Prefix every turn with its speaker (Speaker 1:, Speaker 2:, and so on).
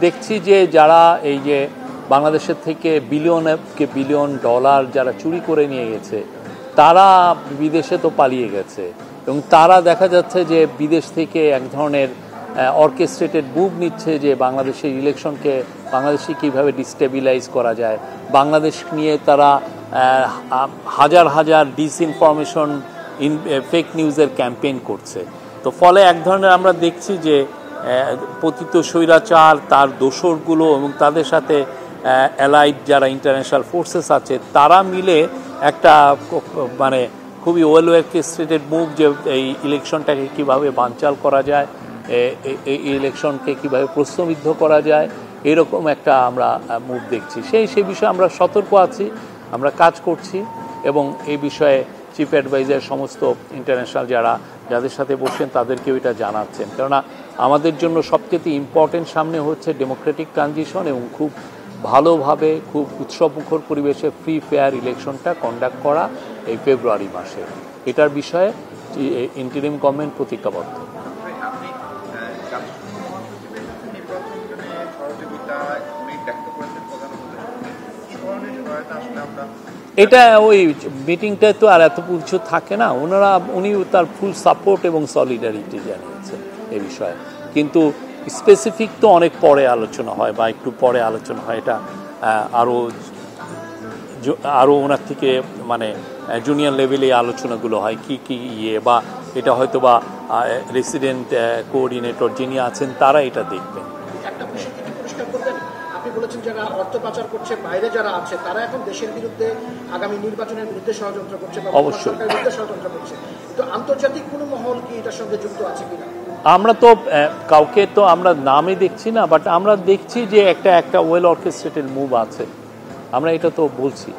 Speaker 1: দেখছি যে যারা এই যে বাংলাদেশের থেকে বিলিয়ন ডলার যারা চুরি করে নিয়ে গেছে তারা বিদেশে তো পালিয়ে গেছে, এবং তারা দেখা যাচ্ছে যে বিদেশ থেকে এক ধরনের অর্কেস্ট্রেটেড মুভ নিচ্ছে যে বাংলাদেশের ইলেকশনকে বাংলাদেশে কীভাবে ডিস্টেবিলাইজ করা যায়। বাংলাদেশ নিয়ে তারা হাজার হাজার ডিসইনফরমেশন ফেক নিউজের ক্যাম্পেইন করছে। তো ফলে এক ধরনের আমরা দেখছি যে পতিত স্বৈরাচার তার দোসরগুলো এবং তাদের সাথে অ্যালাইড যারা ইন্টারন্যাশনাল ফোর্সেস আছে তারা মিলে একটা মানে খুবই ওয়েল অর্কেস্ট্রেটেড মুভ যে এই ইলেকশনটাকে কীভাবে বানচাল করা যায়, এই ইলেকশনকে কীভাবে প্রশ্নবিদ্ধ করা যায়, এরকম একটা আমরা মুভ দেখছি। সেই বিষয়ে আমরা সতর্ক আছি, আমরা কাজ করছি এবং এই বিষয়ে চিফ অ্যাডভাইজার সমস্ত ইন্টারন্যাশনাল যাদের সাথে বসছেন তাদেরকেও এটা জানাচ্ছেন। কেননা আমাদের জন্য সবচেয়ে ইম্পর্টেন্ট সামনে হচ্ছে ডেমোক্রেটিক ট্রানজিশন এবং খুব ভালোভাবে খুব উৎসবমুখর পরিবেশে ফ্রি ফেয়ার ইলেকশনটা কন্ডাক্ট করা এই ফেব্রুয়ারি মাসে। এটার বিষয়ে ইন্টারিম গভর্নমেন্ট প্রতিজ্ঞাবদ্ধ। এটা ওই মিটিংটায় তো আর এত কিছু থাকে না, উনি তার ফুল সাপোর্ট এবং সলিডারিটি জানিয়েছেন এই বিষয়ে, কিন্তু স্পেসিফিক তো অনেক পরে আলোচনা হয় বা একটু পরে আলোচনা হয়। এটা আরও ওনার থেকে মানে জুনিয়র লেভেলে আলোচনাগুলো হয় কি বা এটা হয়তো বা রেসিডেন্ট কোঅর্ডিনেটর যিনি আছেন তারা এটা দেখবেন।
Speaker 2: আপনি বলেছেন যারা অর্থ পাচার করছে বাইরে যারা আছে তারা এখন দেশের বিরুদ্ধে আগামী নির্বাচনের বিরুদ্ধে ষড়যন্ত্র করছে বা সরকারের বিরুদ্ধে ষড়যন্ত্র করছে, তো আন্তর্জাতিক কোনো মহল কি এটার সঙ্গে যুক্ত আছে কিনা?
Speaker 1: আমরা তো কাউকে তো আমরা নামই দেখছি না, বাট আমরা দেখছি যে একটা ওয়েল অর্কেস্ট্রেটেড মুভ আছে, আমরা এটা তো বলছি।